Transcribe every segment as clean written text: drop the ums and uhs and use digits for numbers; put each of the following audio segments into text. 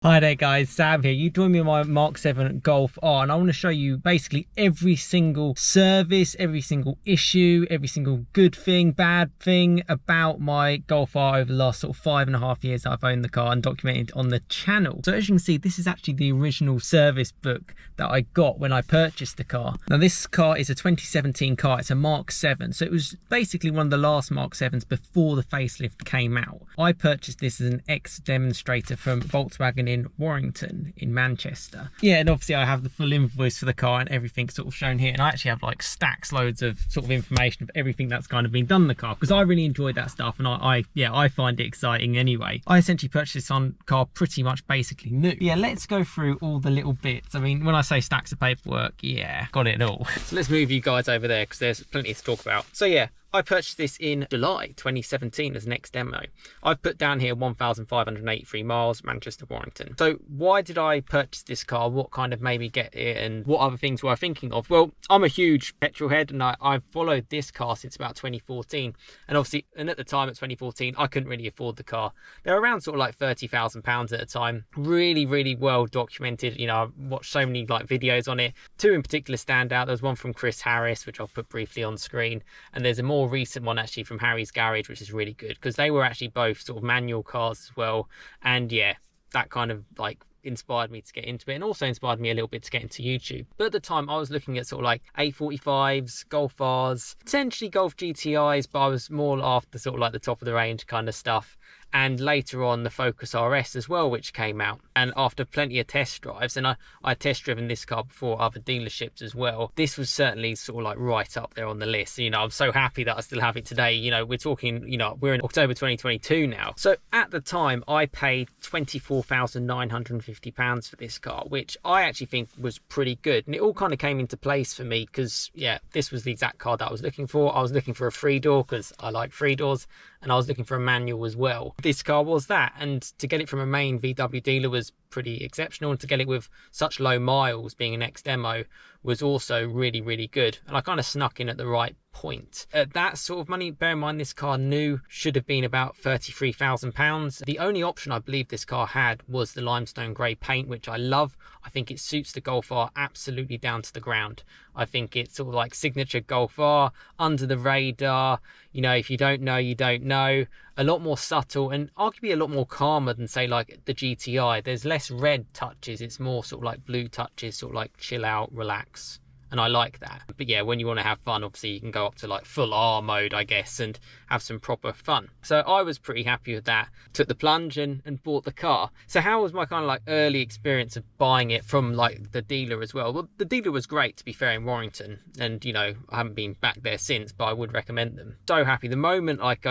Hi there guys, Sam here. You joined me on my Mark 7 Golf R and I want to show you basically every single service, every single issue, every single good thing, bad thing about my Golf R over the last sort of 5.5 years that I've owned the car and documented on the channel. So as you can see, this is actually the original service book that I got when I purchased the car. Now this car is a 2017 car, it's a Mark 7, so it was basically one of the last Mark 7s before the facelift came out. I purchased this as an ex-demonstrator from Volkswagen in Warrington in Manchester. Yeah, and obviously I have the full invoice for the car and everything sort of shown here, and I actually have like stacks loads of sort of information of everything that's kind of been done in the car because I really enjoyed that stuff, and I find it exciting anyway. I essentially purchased this car pretty much basically new. Yeah, let's go through all the little bits. I mean, when I say stacks of paperwork, yeah, got it all. So let's move you guys over there because there's plenty to talk about. So yeah, I purchased this in July 2017 as an ex-demo. I've put down here 1,583 miles, Manchester, Warrington. So why did I purchase this car? What kind of made me get it, and what other things were I thinking of? Well, I'm a huge petrol head, and I've followed this car since about 2014. And obviously, at the time at 2014, I couldn't really afford the car. They're around sort of like £30,000 at a time. Really, really well documented. You know, I've watched so many like videos on it. Two in particular stand out. There's one from Chris Harris, which I'll put briefly on screen. And there's a more recent one actually from Harry's Garage, which is really good because they were actually both sort of manual cars as well. And yeah, that kind of like inspired me to get into it, and also inspired me a little bit to get into YouTube. But at the time I was looking at sort of like A45s, Golf Rs, potentially Golf GTIs, but I was more after sort of like the top of the range kind of stuff. And later on the Focus RS as well, which came out. And after plenty of test drives, and I test driven this car before other dealerships as well, this was certainly sort of like right up there on the list. You know, I'm so happy that I still have it today. You know, we're talking, you know, we're in October 2022 now. So at the time I paid £24,950 for this car, which I actually think was pretty good. And it all kind of came into place for me because yeah, this was the exact car that I was looking for. I was looking for a 3-door because I like 3-doors, and I was looking for a manual as well. This car was that, and to get it from a main VW dealer was pretty exceptional, and to get it with such low miles being an ex-demo was also really, really good. And I kind of snuck in at the right point. At that sort of money, bear in mind this car new should have been about £33,000. The only option I believe this car had was the limestone grey paint, which I love. I think it suits the Golf R absolutely down to the ground. I think it's sort of like signature Golf R, under the radar. You know, if you don't know, you don't know. A lot more subtle, and arguably a lot more calmer than say like the GTI. There's less red touches, it's more sort of like blue touches, sort of like chill out, relax. And I like that. But yeah, when you want to have fun, obviously you can go up to like full R mode, I guess, and have some proper fun. So I was pretty happy with that. Took the plunge and bought the car. So how was my kind of like early experience of buying it from like the dealer as well? Well, the dealer was great, to be fair, in Warrington. And you know, I haven't been back there since, but I would recommend them. So happy. The moment like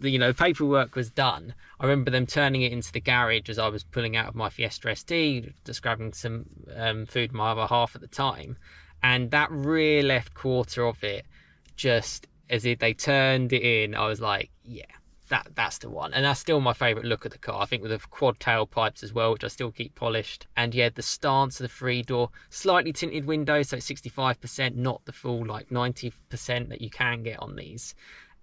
you know, paperwork was done, I remember them turning it into the garage as I was pulling out of my Fiesta ST, just grabbing some food for my other half at the time. And that rear left quarter of it, just as they turned it in, I was like, yeah, that's the one. And that's still my favourite look of the car. I think with the quad tailpipes as well, which I still keep polished. And yeah, the stance of the 3-door, slightly tinted windows, so 65%, not the full like 90% that you can get on these.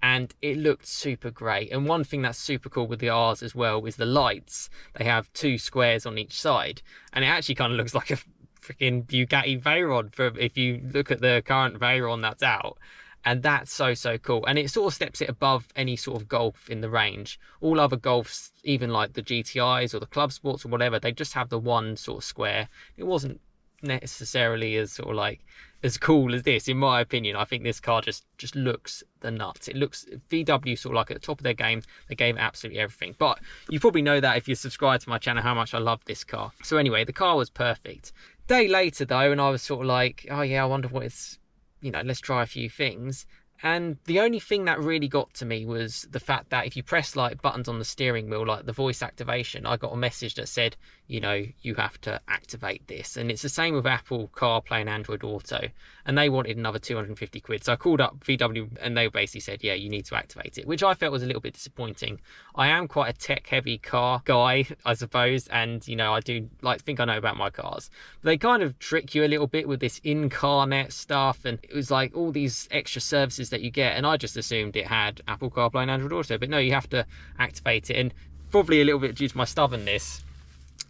And it looked super great. And one thing that's super cool with the R's as well is the lights. They have 2 squares on each side, and it actually kind of looks like a freaking Bugatti Veyron if you look at the current Veyron that's out. And that's so cool, and it sort of steps it above any sort of Golf in the range. All other Golfs, even like the GTIs or the Club Sports or whatever, they just have the one sort of square. It wasn't necessarily as sort of like as cool as this, in my opinion. I think this car just looks the nuts. It looks VW sort of like at the top of their game. They gave absolutely everything. But you probably know that if you subscribe to my channel how much I love this car. So anyway, the car was perfect. Day later though, and I was sort of like, oh yeah, I wonder what it's, you know, let's try a few things. And the only thing that really got to me was the fact that if you press like buttons on the steering wheel, like the voice activation, I got a message that said, you know, you have to activate this. And it's the same with Apple CarPlay and Android Auto. And they wanted another 250 quid. So I called up VW and they basically said, yeah, you need to activate it, which I felt was a little bit disappointing. I am quite a tech heavy car guy, I suppose. And, you know, I do like think I know about my cars. But they kind of trick you a little bit with this in-car-net stuff. And it was like all these extra services that you get. And I just assumed it had Apple CarPlay and Android Auto. But no, you have to activate it. And probably a little bit due to my stubbornness,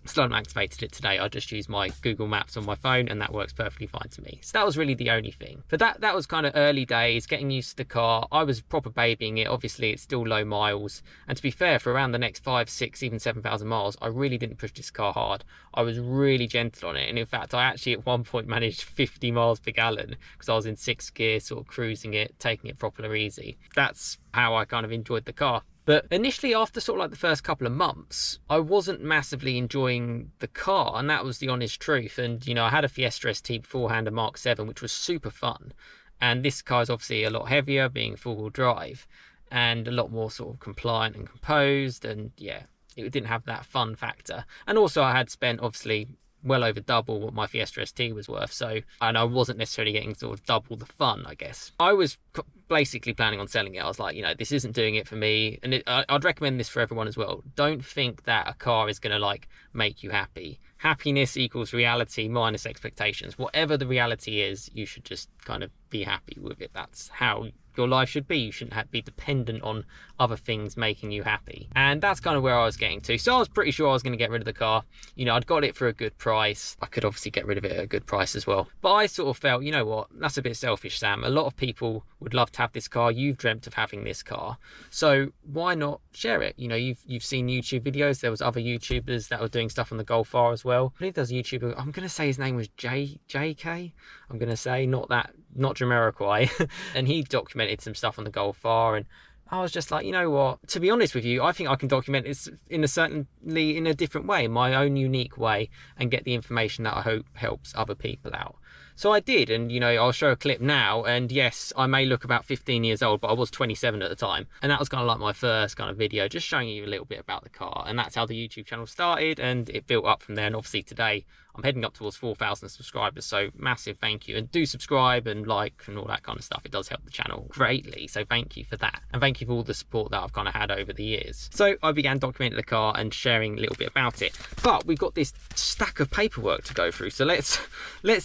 Still haven't activated it today. I just use my Google Maps on my phone and that works perfectly fine to me. So that was really the only thing. But that was kind of early days, getting used to the car. I was proper babying it. Obviously, it's still low miles. And to be fair, for around the next 5, 6, even 7,000 miles, I really didn't push this car hard. I was really gentle on it. And in fact, I actually at one point managed 50 miles per gallon because I was in 6th gear, sort of cruising it, taking it properly easy. That's how I kind of enjoyed the car. But initially, after sort of like the first couple of months, I wasn't massively enjoying the car, and that was the honest truth. And, you know, I had a Fiesta ST beforehand, a Mark 7, which was super fun. And this car is obviously a lot heavier, being four-wheel drive, and a lot more sort of compliant and composed. And yeah, it didn't have that fun factor. And also I had spent obviously well over double what my Fiesta ST was worth, so, and I wasn't necessarily getting sort of double the fun, I guess. I was basically planning on selling it. I was like, you know, this isn't doing it for me, and I'd recommend this for everyone as well. Don't think that a car is going to like make you happy. Happiness equals reality minus expectations. Whatever the reality is, you should just kind of be happy with it. That's how your life should be. You shouldn't be dependent on other things making you happy. And that's kind of where I was getting to. So I was pretty sure I was going to get rid of the car. You know, I'd got it for a good price. I could obviously get rid of it at a good price as well. But I sort of felt, you know what, that's a bit selfish, Sam. A lot of people would love to have this car. You've dreamt of having this car. So why not share it? You know, you've seen YouTube videos. There was other YouTubers that were doing stuff on the Golf R as well. I believe there's a YouTuber, I'm going to say his name was JK. I'm going to say, not Jamiroquai. And he documented some stuff on the Golf R, and I was just like, you know what, to be honest with you, I think I can document this in a different way, my own unique way, and get the information that I hope helps other people out. So I did, and you know, I'll show a clip now, and yes, I may look about 15 years old, but I was 27 at the time, and that was kind of like my first kind of video, just showing you a little bit about the car. And that's how the YouTube channel started, and it built up from there. And obviously today I'm heading up towards 4,000 subscribers, so massive thank you. And do subscribe and like and all that kind of stuff. It does help the channel greatly, so thank you for that, and thank you for all the support that I've kind of had over the years. So I began documenting the car and sharing a little bit about it, but we've got this stack of paperwork to go through, so let's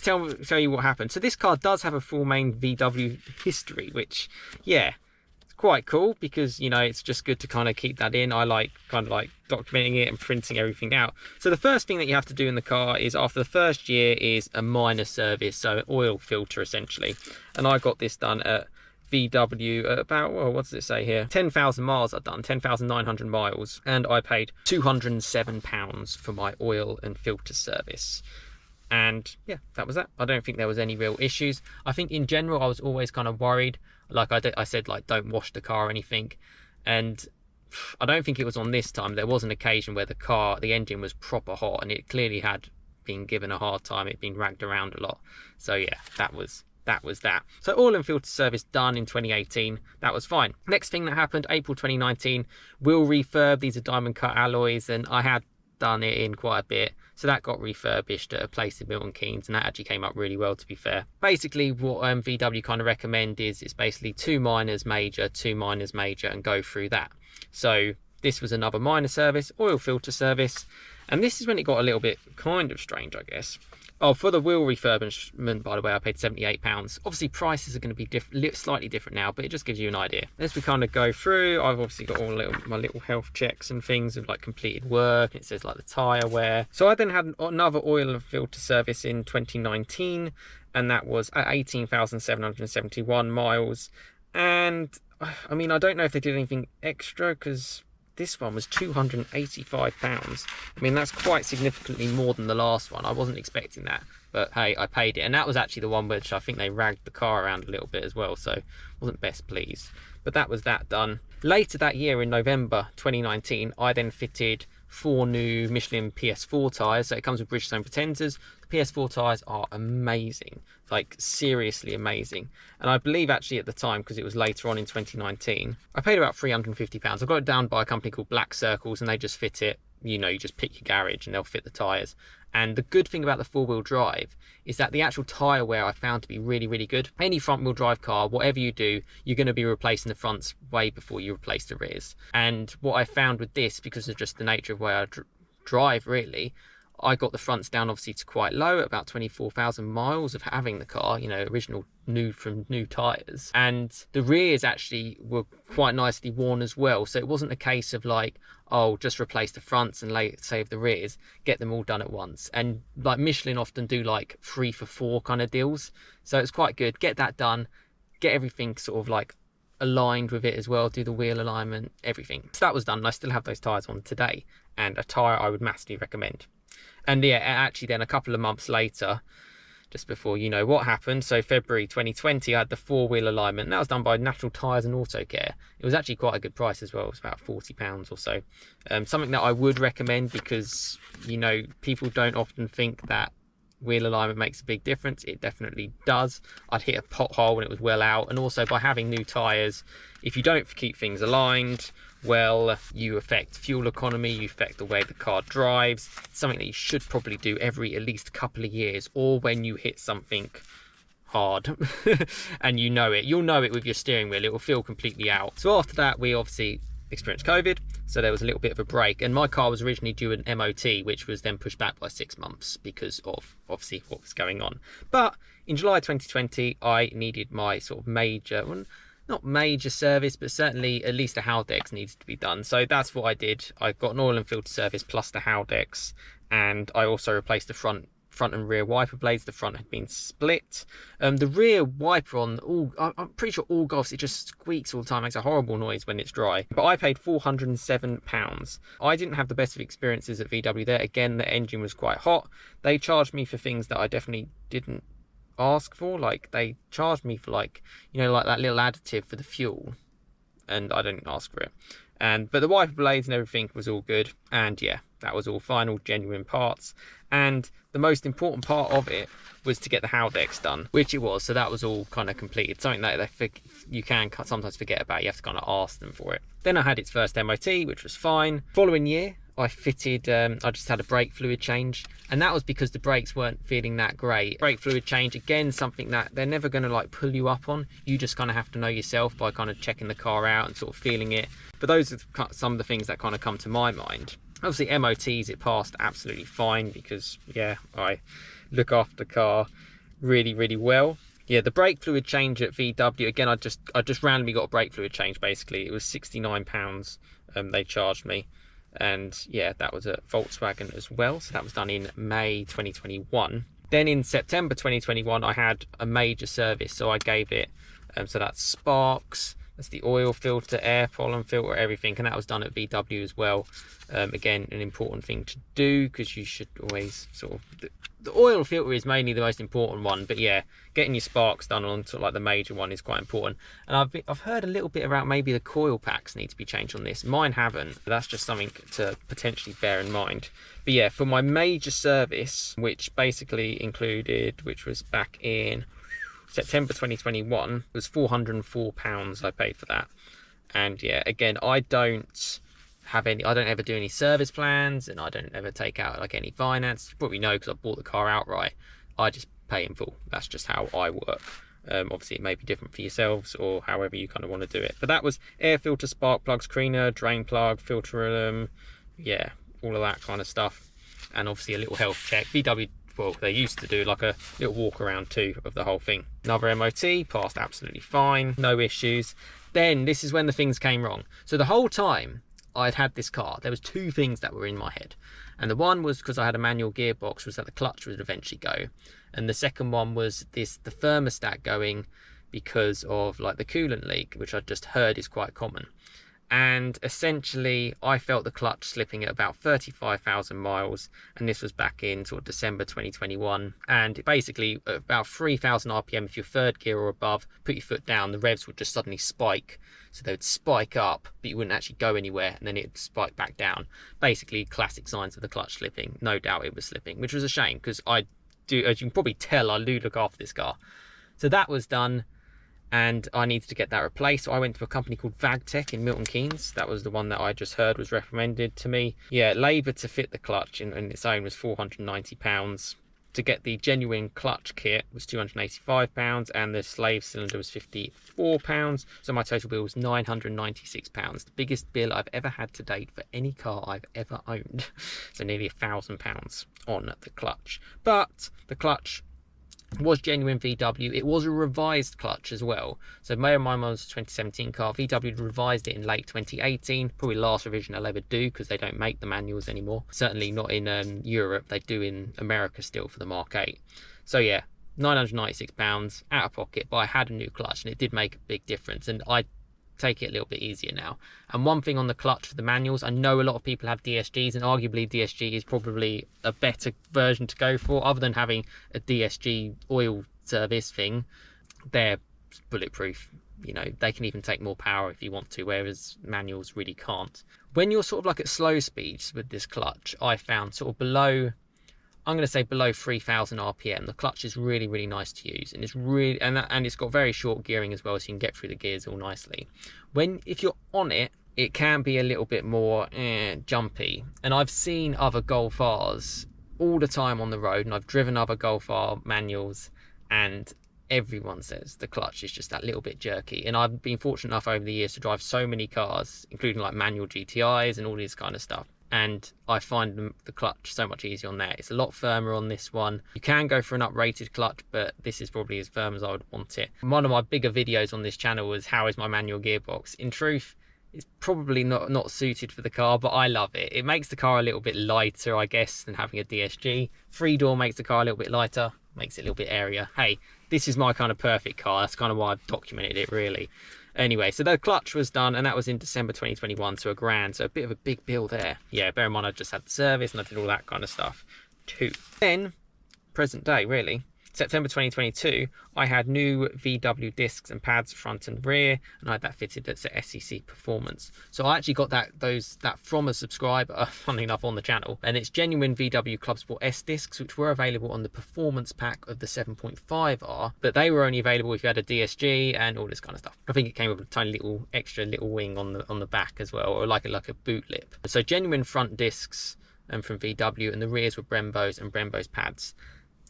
tell you what happened. So this car does have a full main VW history, which, yeah, it's quite cool, because, you know, it's just good to kind of keep that in. I like kind of like documenting it and printing everything out. So the first thing that you have to do in the car is, after the first year, is a minor service, so an oil filter essentially. And I got this done at VW at about, well, what does it say here? 10,000 miles I've done, 10,900 miles, and I paid £207 for my oil and filter service. And yeah, that was that. I don't think there was any real issues. I think in general I was always kind of worried, like I said, like, don't wash the car or anything, and I don't think it was on this time. There was an occasion where the engine was proper hot, and it clearly had been given a hard time. It'd been ragged around a lot. So yeah, that was that. So oil and filter service done in 2018. That was fine. Next thing that happened, April 2019, wheel refurb. These are diamond cut alloys, and I had done it in quite a bit, so that got refurbished at a place in Milton Keynes, and that actually came up really well, to be fair. Basically what VW kind of recommend is it's basically 2 minors major, 2 minors major, and go through that. So this was another minor service, oil filter service, and this is when it got a little bit kind of strange, I guess. Oh, for the wheel refurbishment, by the way, I paid £78. Obviously, prices are going to be slightly different now, but it just gives you an idea. As we kind of go through, I've obviously got all my little health checks and things of like completed work. It says like the tyre wear. So I then had another oil and filter service in 2019, and that was at 18,771 miles. And I mean, I don't know if they did anything extra, because this one was £285. I mean, that's quite significantly more than the last one. I wasn't expecting that, but hey, I paid it. And that was actually the one which I think they ragged the car around a little bit as well, so wasn't best pleased. But that was that done. Later that year, in November 2019, I then fitted 4 new Michelin PS4 tyres. So it comes with Bridgestone Pretenders. The PS4 tyres are amazing, like seriously amazing. And I believe actually at the time, because it was later on in 2019, I paid about £350. I got it down by a company called Black Circles, and they just fit it. You know, you just pick your garage and they'll fit the tyres. And the good thing about the 4-wheel drive is that the actual tyre wear I found to be really, really good. Any front-wheel drive car, whatever you do, you're going to be replacing the fronts way before you replace the rears. And what I found with this, because of just the nature of where I drive really, I got the fronts down obviously to quite low at about 24,000 miles of having the car, you know, original new from new tyres. And the rears actually were quite nicely worn as well. So it wasn't a case of like, oh, just replace the fronts and save the rears, get them all done at once. And like Michelin often do like 3 for 4 kind of deals. So it's quite good. Get that done, get everything sort of like aligned with it as well, do the wheel alignment, everything. So that was done, and I still have those tyres on today, and a tyre I would massively recommend. And yeah, actually then a couple of months later, just before you know what happened, so February 2020, I had the 4-wheel alignment, and that was done by Natural Tyres and Auto Care. It was actually quite a good price as well. It was about £40 or so. Something that I would recommend, because, you know, people don't often think that wheel alignment makes a big difference. It definitely does. I'd hit a pothole when it was well out, and also by having new tyres, if you don't keep things aligned well, you affect fuel economy, you affect the way the car drives. It's something that you should probably do every at least couple of years, or when you hit something hard and you know it, you'll know it with your steering wheel, it will feel completely out. So after that, we obviously experienced COVID, so there was a little bit of a break, and my car was originally due an MOT, which was then pushed back by 6 months because of obviously what was going on. But in July 2020, I needed my sort of major, well, not major service, but certainly at least a Haldex needed to be done. So that's what I did. I got an oil and filter service plus the Haldex, and I also replaced the front and rear wiper blades. The front had been split. The rear wiper on all, I'm pretty sure all Golfs, it just squeaks all the time, makes a horrible noise when it's dry. But I paid £407. I didn't have the best of experiences at VW there. Again, the engine was quite hot. They charged me for things that I definitely didn't ask for. Like, they charged me for, like, you know, like that little additive for the fuel, and I didn't ask for it. But the wiper blades and everything was all good, and yeah, that was all final genuine parts. And the most important part of it was to get the Haldex done, which it was. So that was all kind of completed. Something that you can sometimes forget about. You have to kind of ask them for it. Then I had its first MOT, which was fine. Following year, I fitted, I just had a brake fluid change, and that was because the brakes weren't feeling that great. Brake fluid change, again, something that they're never going to like pull you up on. You just kind of have to know yourself by kind of checking the car out and sort of feeling it. But those are some of the things that kind of come to my mind. Obviously MOTs, it passed absolutely fine, because yeah, I look after the car really, really well. Yeah, the brake fluid change at VW, again, I just randomly got a brake fluid change. Basically, it was £69 they charged me. And yeah, that was a Volkswagen as well. So that was done in May 2021. Then in September 2021, I had a major service. So I gave it, so that's sparks, that's the oil filter, air pollen filter, everything. And that was done at VW as well. Again, an important thing to do, because you should always sort of, the oil filter is mainly the most important one, but yeah, getting your sparks done on sort of like the major one is quite important. And I've heard a little bit about maybe the coil packs need to be changed on this. Mine haven't. That's just something to potentially bear in mind. But yeah, for my major service, which basically included, which was back in September 2021, was £404 I paid for that. And yeah, again, I don't ever do any service plans, and I don't ever take out like any finance. You probably know, because I bought the car outright. I just pay in full. That's just how I work. Obviously it may be different for yourselves, or however you kind of want to do it. But that was air filter, spark plugs, cleaner, drain plug, filter, yeah, all of that kind of stuff. And obviously a little health check. VW, well, they used to do like a little walk around too of the whole thing. Another MOT, passed absolutely fine, no issues. Then this is when the things came wrong. So the whole time I'd had this car, there was 2 things that were in my head. And the one was, because I had a manual gearbox, was that the clutch would eventually go. And the second one was the thermostat going, because of like the coolant leak, which I just heard is quite common. And essentially I felt the clutch slipping at about 35,000 miles, and this was back in sort of December 2021. And basically at about 3,000 RPM, if you're 3rd gear or above, put your foot down, the revs would just suddenly spike. So they would spike up, but you wouldn't actually go anywhere, and then it'd spike back down. Basically classic signs of the clutch slipping. No doubt it was slipping, which was a shame, because I do, as you can probably tell, I do look after this car. So that was done, and I needed to get that replaced. So I went to a company called Vagtech in Milton Keynes. That was the one that I just heard was recommended to me. Yeah, labour to fit the clutch in its own was £490. to get the genuine clutch kit was £285 and the slave cylinder was £54. So my total bill was £996, the biggest bill I've ever had to date for any car I've ever owned. So nearly £1,000 on the clutch. But the clutch was genuine VW. It was a revised clutch as well. So my was a 2017 car. VW revised it in late 2018. Probably last revision I'll ever do, because they don't make the manuals anymore. Certainly not in Europe. They do in America still for the Mark 8. So yeah, £996 out of pocket, but I had a new clutch and it did make a big difference, and I take it a little bit easier now. And one thing on the clutch for the manuals, I know a lot of people have DSGs, and arguably DSG is probably a better version to go for. Other than having a DSG oil service thing, they're bulletproof. You know, they can even take more power if you want to, whereas manuals really can't. When you're sort of like at slow speeds with this clutch, I found sort of below, I'm going to say below 3,000 RPM, the clutch is really, really nice to use, and it's really, and it's got very short gearing as well, so you can get through the gears all nicely. If you're on it, it can be a little bit more jumpy, and I've seen other Golf Rs all the time on the road, and I've driven other Golf R manuals, and everyone says the clutch is just that little bit jerky. And I've been fortunate enough over the years to drive so many cars, including like manual GTIs and all this kind of stuff, and I find the clutch so much easier on there. It's a lot firmer on this one. You can go for an uprated clutch, but this is probably as firm as I would want it. One of my bigger videos on this channel was how is my manual gearbox. In truth, it's probably not suited for the car, but I love it. It makes the car a little bit lighter, I guess, than having a DSG. 3-door makes the car a little bit lighter, makes it a little bit airier. Hey, this is my kind of perfect car. That's kind of why I've documented it, really. Anyway, so the clutch was done, and that was in December 2021, so £1,000, so a bit of a big bill there. Yeah, bear in mind I just had the service and I did all that kind of stuff too. Then, present day really, September 2022, I had new VW discs and pads front and rear, and I had that fitted at SEC Performance. So I actually got that from a subscriber, funnily enough, on the channel, and it's genuine VW Club Sport S discs, which were available on the performance pack of the 7.5R, but they were only available if you had a DSG and all this kind of stuff. I think it came with a tiny little extra little wing on the back as well, or like a boot lip. So genuine front discs and from VW, and the rears were Brembo's and Brembo's pads.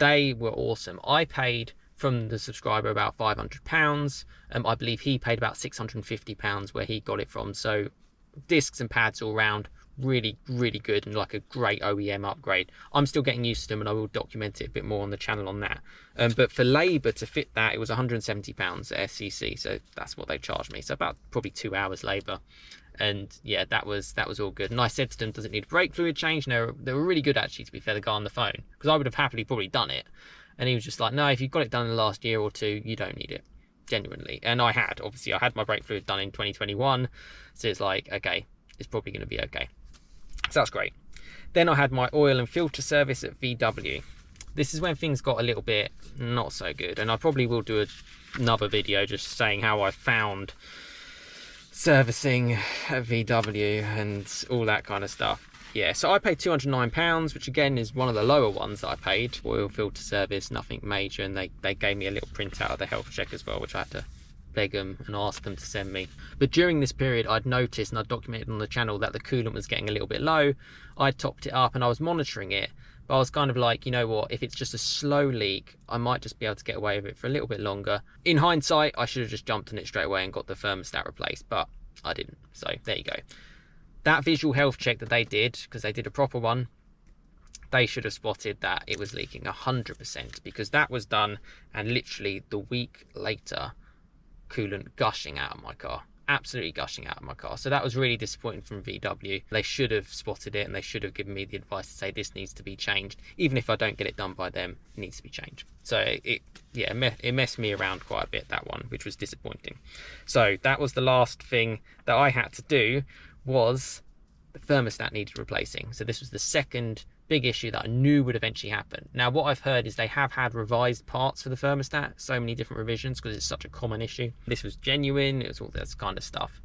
They were awesome. I paid from the subscriber about £500. I believe he paid about £650 where he got it from. So discs and pads all round, really, really good, and like a great OEM upgrade. I'm still getting used to them, and I will document it a bit more on the channel on that. But for labour to fit that, it was £170 at SCC. So that's what they charged me. So about probably 2 hours labour. And yeah, that was all good. And I said to them, does it need a brake fluid change? And they were really good, actually, to be fair, the guy on the phone, because I would have happily probably done it. And he was just like, no, if you've got it done in the last year or two, you don't need it, genuinely. And I had my brake fluid done in 2021, so it's like, okay, it's probably going to be okay. So that's great. Then I had my oil and filter service at VW. This is when things got a little bit not so good, and I probably will do another video just saying how I found servicing at VW and all that kind of stuff. Yeah, so I paid £209, which again is one of the lower ones that I paid. Oil filter service, nothing major, and they gave me a little printout of the health check as well, which I had to beg them and ask them to send me. But during this period, I'd noticed, and I documented on the channel, that the coolant was getting a little bit low. I topped it up and I was monitoring it, but I was kind of like, you know what, if it's just a slow leak, I might just be able to get away with it for a little bit longer. In hindsight, I should have just jumped on it straight away and got the thermostat replaced, but I didn't. So there you go. That visual health check that they did, because they did a proper one, they should have spotted that it was leaking 100%, because that was done, and literally the week later, coolant gushing out of my car. Absolutely gushing out of my car. So that was really disappointing from VW. They should have spotted it, and they should have given me the advice to say this needs to be changed. Even if I don't get it done by them, it needs to be changed. So it messed me around quite a bit, that one, which was disappointing. So that was the last thing that I had to do, was the thermostat needed replacing. So this was the second big issue that I knew would eventually happen. Now, what I've heard is they have had revised parts for the thermostat, so many different revisions, because it's such a common issue. This was genuine, it was all this kind of stuff.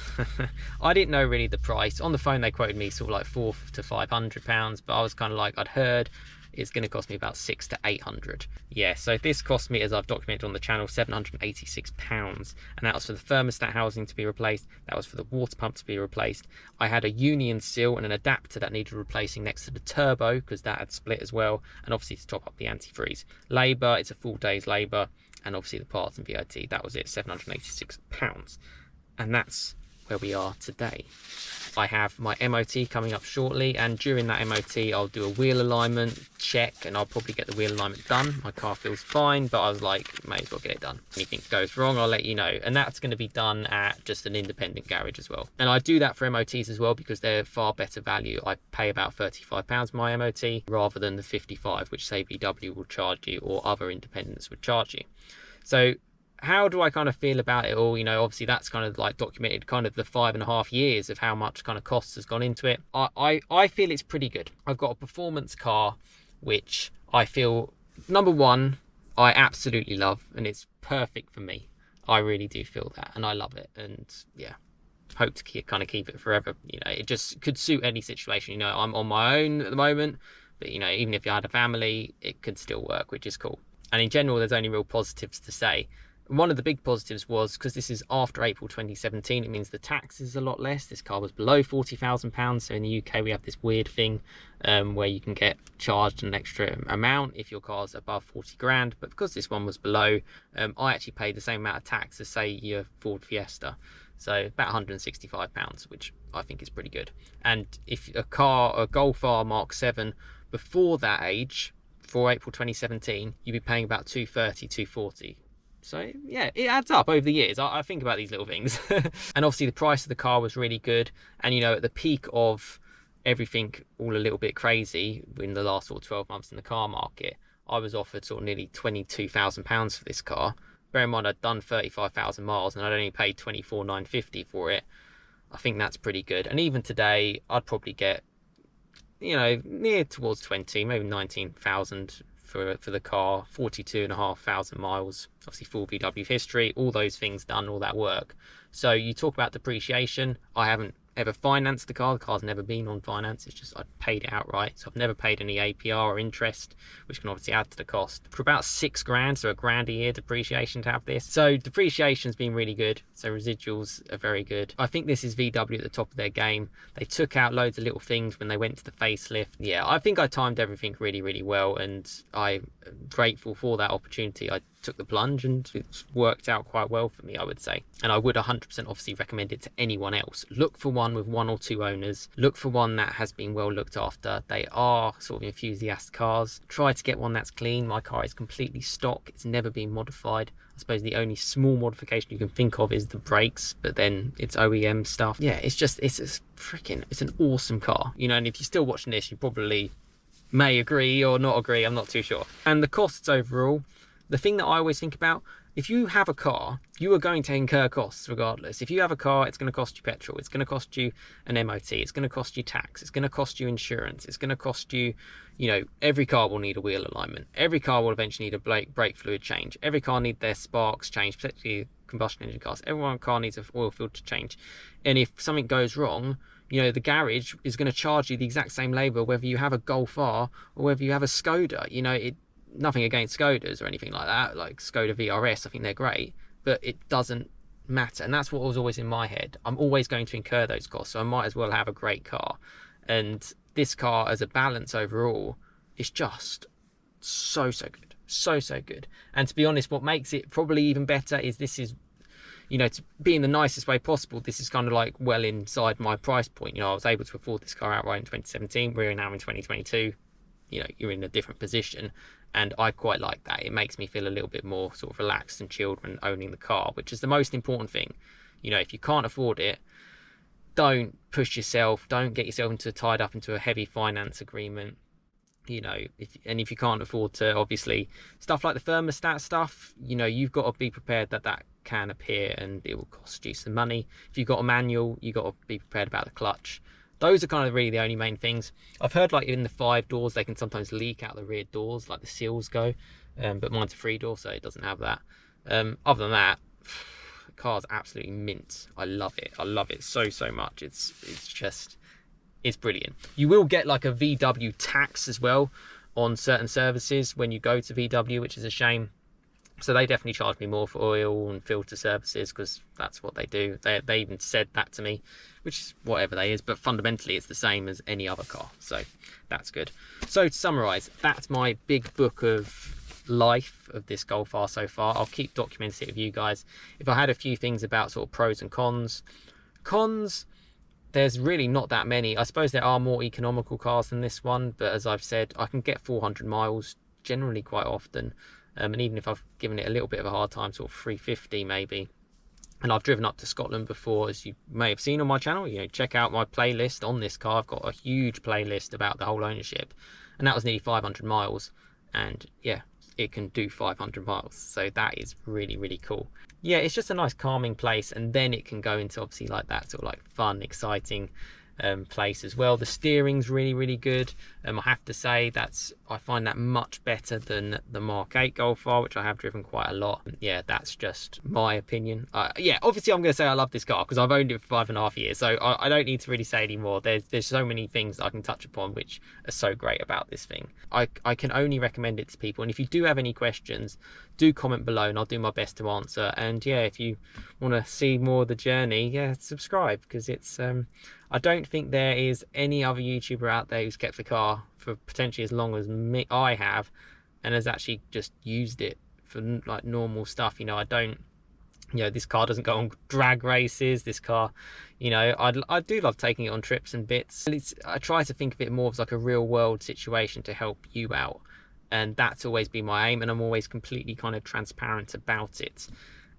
I didn't know really the price. On the phone, they quoted me sort of like £400 to £500, but I was kind of like, I'd heard it's going to cost me about 600 to 800. Yeah, so this cost me, as I've documented on the channel, £786, and that was for the thermostat housing to be replaced, that was for the water pump to be replaced. I had a union seal and an adapter that needed replacing next to the turbo because that had split as well, and obviously to top up the antifreeze. Labour, it's a full day's labour, and obviously the parts and VAT, that was it, £786. And that's where we are today. I have my MOT coming up shortly, and during that MOT I'll do a wheel alignment check, and I'll probably get the wheel alignment done. My car feels fine, but I was like, may as well get it done. If anything goes wrong, I'll let you know, and that's going to be done at just an independent garage as well. And I do that for MOTs as well because they're far better value. I pay about £35 for my MOT rather than the 55, which say VW will charge you or other independents would charge you. So how do I kind of feel about it all? You know, obviously that's kind of like documented kind of the 5.5 years of how much kind of costs has gone into it. I feel it's pretty good. I've got a performance car, which I feel, number one, I absolutely love, and it's perfect for me. I really do feel that, and I love it. And yeah, hope to keep it forever. You know, it just could suit any situation. You know, I'm on my own at the moment, but you know, even if you had a family, it could still work, which is cool. And in general, there's only real positives to say. One of the big positives was, because this is after April 2017, it means the tax is a lot less. This car was below £40,000. So in the UK, we have this weird thing where you can get charged an extra amount if your car's above 40 grand. But because this one was below, I actually paid the same amount of tax as, say, your Ford Fiesta. So about £165, which I think is pretty good. And if a Golf R Mark 7 before that age, for April 2017, you'd be paying about £230, £240. So yeah, it adds up over the years. I think about these little things. And obviously the price of the car was really good. And you know, at the peak of everything all a little bit crazy in the last sort of 12 months in the car market, I was offered sort of nearly £22,000 for this car. Bear in mind, I'd done 35,000 miles and I'd only paid £24,950 for it. I think that's pretty good. And even today, I'd probably get, you know, near towards 20, maybe 19,000 for the car, 42,500 miles, obviously full VW history, all those things done, all that work. So you talk about depreciation. I haven't ever financed the car. The car's never been on finance. It's just I paid it outright. So I've never paid any APR or interest, which can obviously add to the cost. For about 6 grand, so £1,000 a year depreciation to have this. So depreciation's been really good. So residuals are very good. I think this is VW at the top of their game. They took out loads of little things when they went to the facelift. Yeah, I think I timed everything really, really well, and I'm grateful for that opportunity. I took the plunge and it's worked out quite well for me, I would say. And I would 100% obviously recommend it to anyone else. Look for one with 1 or 2 owners. Look for one that has been well looked after. They are sort of enthusiast cars. Try to get one that's clean. My car is completely stock. It's never been modified. I suppose the only small modification you can think of is the brakes, but then it's OEM stuff. Yeah, it's an awesome car. You know, and if you're still watching this, you probably may agree or not agree. I'm not too sure. And the costs overall, the thing that I always think about, if you have a car, you are going to incur costs regardless. If you have a car, it's going to cost you petrol. It's going to cost you an MOT. It's going to cost you tax. It's going to cost you insurance. It's going to cost you, you know, every car will need a wheel alignment. Every car will eventually need a brake fluid change. Every car needs their sparks changed, particularly combustion engine cars. Every car needs an oil filter change. And if something goes wrong, you know, the garage is going to charge you the exact same labour whether you have a Golf R or whether you have a Skoda. You know, nothing against Skodas or anything like that, like Skoda VRS, I think they're great, but it doesn't matter. And that's what was always in my head. I'm always going to incur those costs, so I might as well have a great car. And this car, as a balance overall, is just so good. So good. And to be honest, what makes it probably even better is this is, you know, to be in the nicest way possible, this is kind of like well inside my price point. You know, I was able to afford this car outright in 2017. We're now in 2022. You know, you're in a different position, and I quite like that. It makes me feel a little bit more sort of relaxed and chilled when owning the car, which is the most important thing. You know, if you can't afford it, don't push yourself, don't get yourself tied up into a heavy finance agreement. You know, if you can't afford to, obviously stuff like the thermostat stuff, you know, you've got to be prepared that can appear and it will cost you some money. If you've got a manual, you've got to be prepared about the clutch. Those are kind of really the only main things. I've heard like in the 5 doors, they can sometimes leak out the rear doors, like the seals go, but mine's a 3-door, so it doesn't have that. Other than that, the car's absolutely mint. I love it. I love it so much. It's brilliant. You will get like a VW tax as well on certain services when you go to VW, which is a shame. So they definitely charge me more for oil and filter services, because that's what they do. They even said that to me, which is whatever they is, but fundamentally it's the same as any other car. So that's good. So to summarize, that's my big book of life of this Golf R so far. I'll keep documenting it with you guys. If I had a few things about sort of pros and cons, there's really not that many. I suppose there are more economical cars than this one, but as I've said, I can get 400 miles generally quite often. And even if I've given it a little bit of a hard time, sort of 350 maybe. And I've driven up to Scotland before, as you may have seen on my channel. You know, check out my playlist on this car. I've got a huge playlist about the whole ownership, and that was nearly 500 miles. And yeah, it can do 500 miles, so that is really, really cool. Yeah, it's just a nice calming place, and then it can go into obviously like that sort of like fun, exciting place as well. The steering's really, really good. I have to say I find that much better than the Mark 8 Golf R, which I have driven quite a lot. Yeah, that's just my opinion. Yeah, obviously I'm going to say I love this car because I've owned it for 5.5 years, so I don't need to really say any more. There's so many things I can touch upon which are so great about this thing. I can only recommend it to people, and if you do have any questions, do comment below and I'll do my best to answer. And yeah, if you want to see more of the journey, yeah, subscribe, because it's I don't think there is any other YouTuber out there who's kept the car for potentially as long as I have, and has actually just used it for like normal stuff. You know, this car doesn't go on drag races. This car, you know, I do love taking it on trips and bits. I try to think of it more as like a real world situation to help you out, and that's always been my aim, and I'm always completely kind of transparent about it.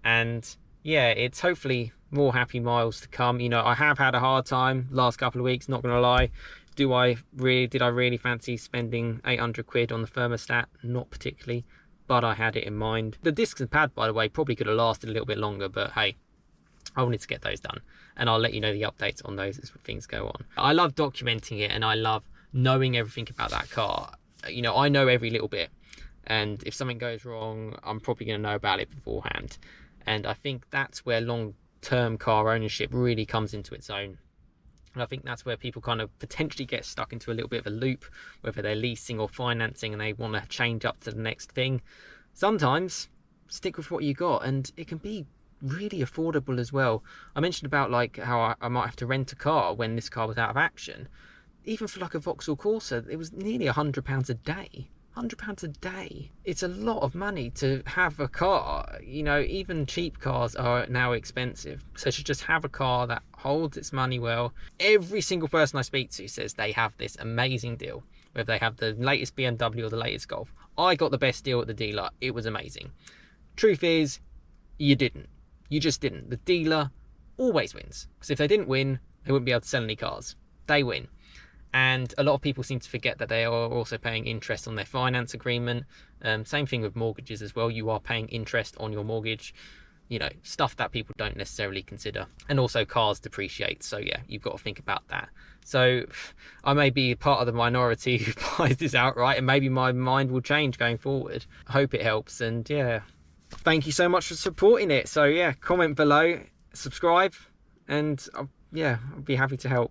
And yeah, it's hopefully more happy miles to come. You know, I have had a hard time last couple of weeks, not gonna lie. Did I really fancy spending 800 quid on the thermostat? Not particularly, but I had it in mind. The discs and pad, by the way, probably could have lasted a little bit longer, but hey, I wanted to get those done, and I'll let you know the updates on those as things go on. I love documenting it, and I love knowing everything about that car. You know, I know every little bit, and if something goes wrong, I'm probably going to know about it beforehand. And I think that's where long-term car ownership really comes into its own. And I think that's where people kind of potentially get stuck into a little bit of a loop, whether they're leasing or financing and they want to change up to the next thing. Sometimes stick with what you got, and it can be really affordable as well. I mentioned about like how I might have to rent a car when this car was out of action. Even for like a Vauxhall Corsa, it was nearly £100 a day. £100 a day. It's a lot of money to have a car. You know, even cheap cars are now expensive. So to just have a car that holds its money well. Every single person I speak to says they have this amazing deal, whether they have the latest BMW or the latest Golf. I got the best deal at the dealer. It was amazing. Truth is, you didn't. You just didn't. The dealer always wins, because if they didn't win, they wouldn't be able to sell any cars. They win. And a lot of people seem to forget that they are also paying interest on their finance agreement. Same thing with mortgages as well. You are paying interest on your mortgage. You know, stuff that people don't necessarily consider. And also cars depreciate. So yeah, you've got to think about that. So I may be part of the minority who buys this outright, and maybe my mind will change going forward. I hope it helps. And yeah, thank you so much for supporting it. So yeah, comment below, subscribe, and yeah, I'll be happy to help.